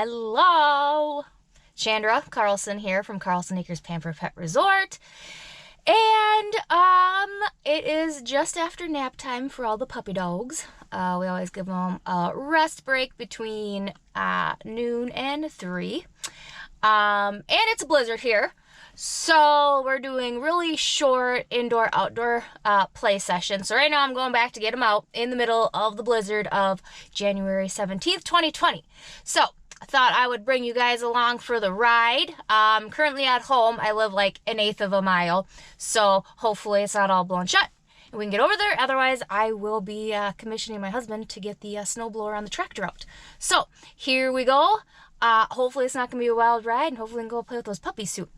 Hello! Chandra Carlson here from Carlson Acres Pampered Pet Resort. And it is just after nap time for all the puppy dogs. We always give them a rest break between noon and 3. And it's a blizzard here. So we're doing really short indoor-outdoor play sessions. So right now I'm going back to get them out in the middle of the blizzard of January 17th, 2020. So I thought I would bring you guys along for the ride. I'm currently at home. I live like 1/8 of a mile. So hopefully it's not all blown shut and we can get over there. Otherwise, I will be commissioning my husband to get the snowblower on the tractor out. So here we go. Hopefully it's not going to be a wild ride, and hopefully we can go play with those puppies soon.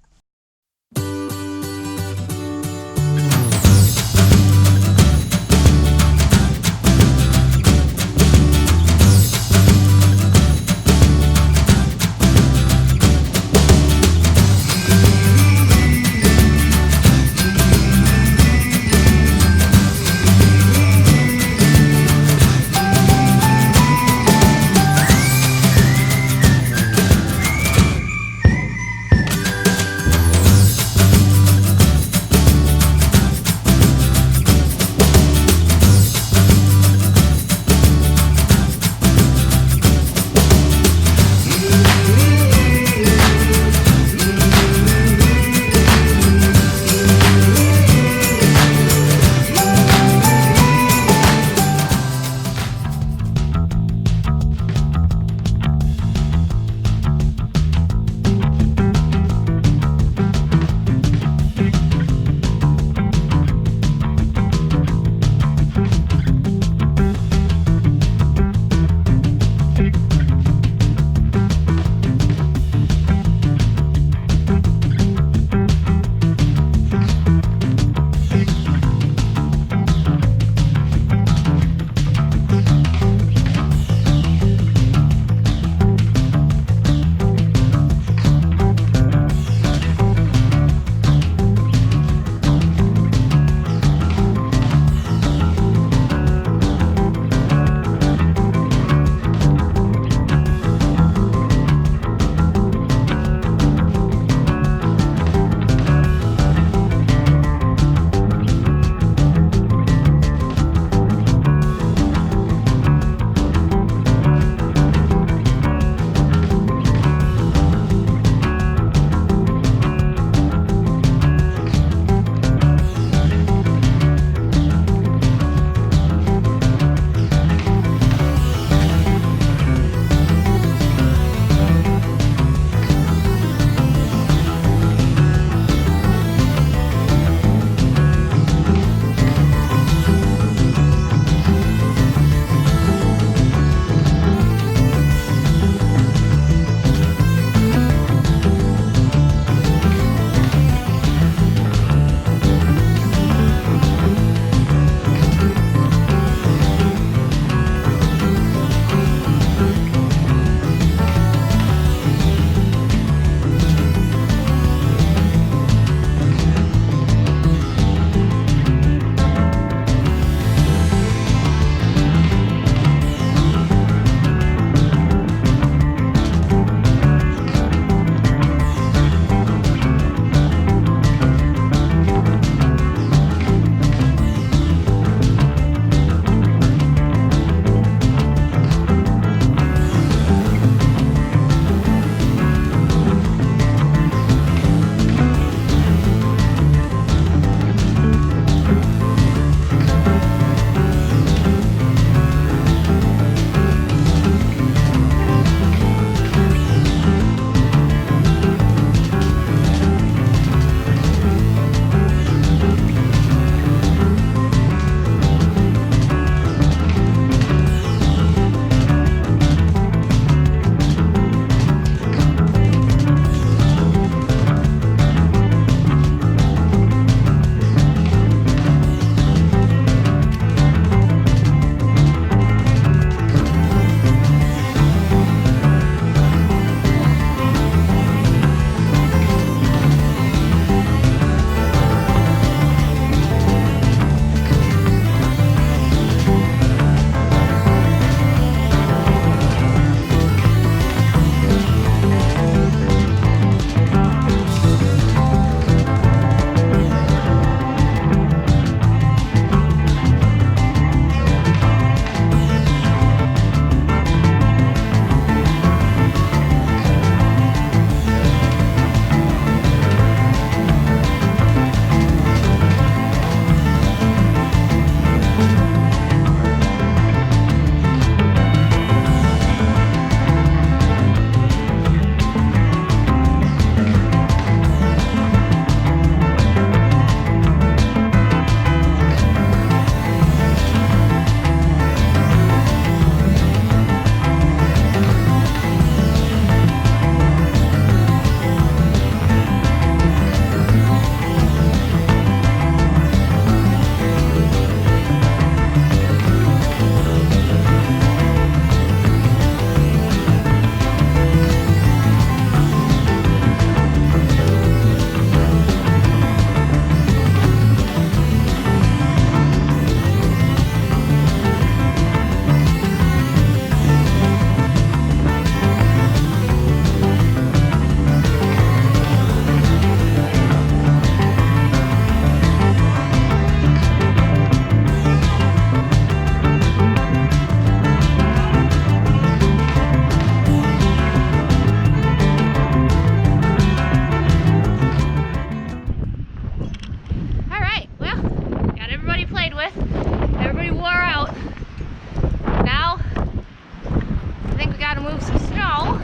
some snow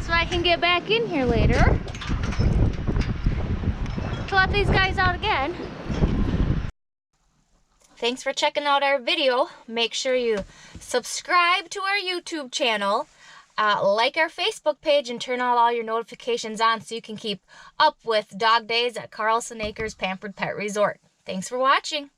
so I can get back in here later to let these guys out again. Thanks for checking out our video. Make sure you subscribe to our YouTube channel, like our Facebook page, and turn on all your notifications on so you can keep up with dog days at Carlson Acres Pampered Pet Resort. Thanks for watching.